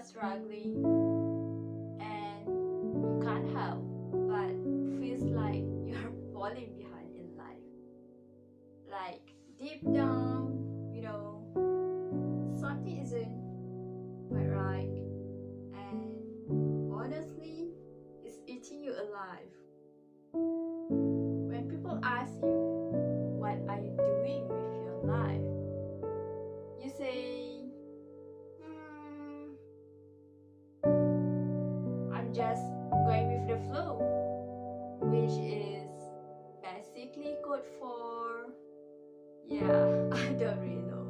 are struggling and you can't help but feels like you're falling behind in life. Like deep down, something isn't quite right, and honestly, it's eating you alive. When people ask you, what are you doing with your life? You say, I'm just going with the flow, which is basically code for, I don't really know.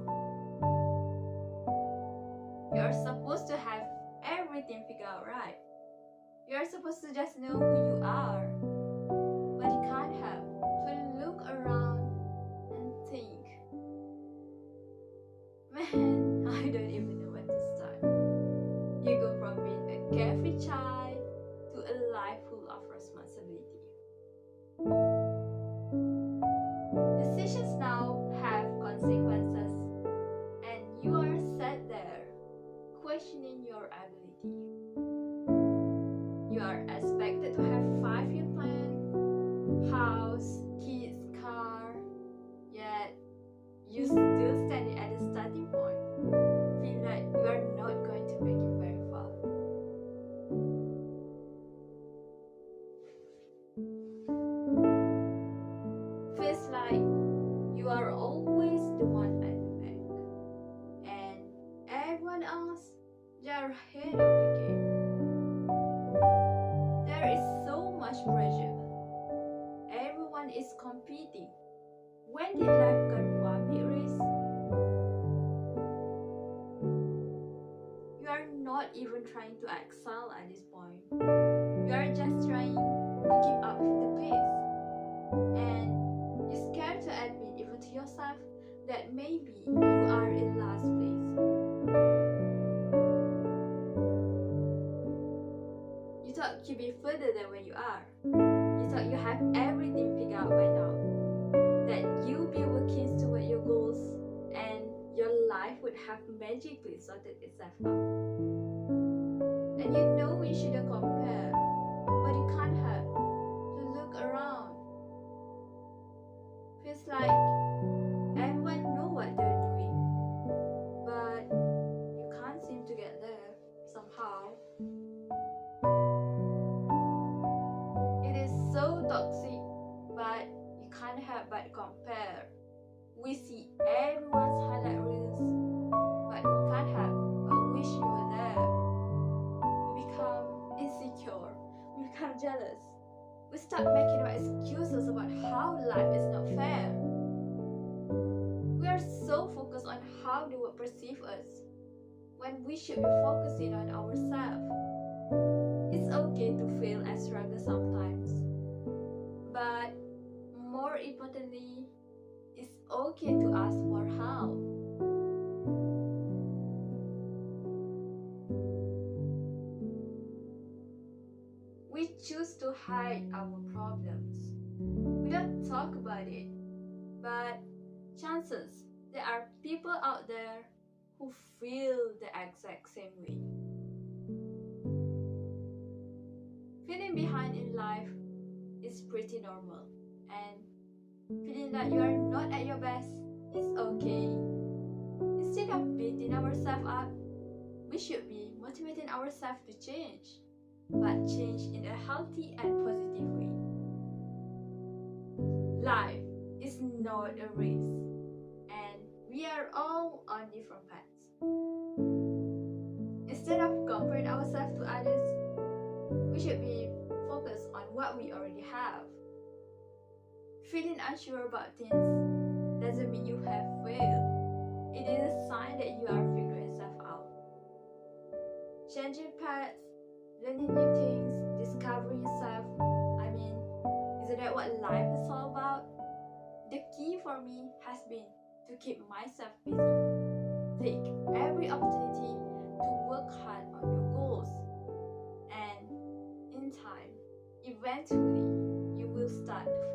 You're supposed to have everything figured out right. You're supposed to just know who you are, but you can't help to look around and think, man, I don't even know where to start. You go from being a carefree child to a life full of responsibility. Decisions now have consequences, and you are sat there questioning your ability. You are expected to have 5-year plan, house, kids, car, yet you still standing at the starting point, feel like you are not going to make it very far. Feels like you are always the one at the back, and everyone else, they are ahead of the game. There is so much pressure. Everyone is competing. When did life got one big race? You are not even trying to excel at this point. You are just trying to keep up with the pace. And you're scared to admit even to yourself that maybe you are in last place. You thought you'd be further than where you are. You thought you have everything figured out by now. That you'll be working toward your goals and your life would have magically sorted itself out. And you know you shouldn't compare, but you can't help to look around. Feels like everyone knows what they're doing, but you can't seem to get there somehow. It is so toxic, but you can't help but compare. We see everyone's highlight reels, but we can't help but wish you were there. We become insecure, we become jealous. We start making up excuses about how life is not fair. We are so focused on how the world perceives us, when we should be focusing on ourselves. It's okay to fail and struggle sometimes, but more importantly, it's okay to ask for help. We choose to hide our problems. We don't talk about it, but chances there are people out there who feel the exact same way. Feeling behind in life is pretty normal, and feeling that you are not at your best is okay. Instead of beating ourselves up, we should be motivating ourselves to change, but change in a healthy and positive way. Life is not a race, and we are all on different paths. Instead of comparing ourselves to others, we should be focused on what we already have. Feeling unsure about things doesn't mean you have failed. It is a sign that you are figuring yourself out. Changing paths, learning new things, discovering yourself. Isn't that what life is all about? The key for me has been to keep myself busy. Take every opportunity to work hard on your goals. And in time, eventually, you will start to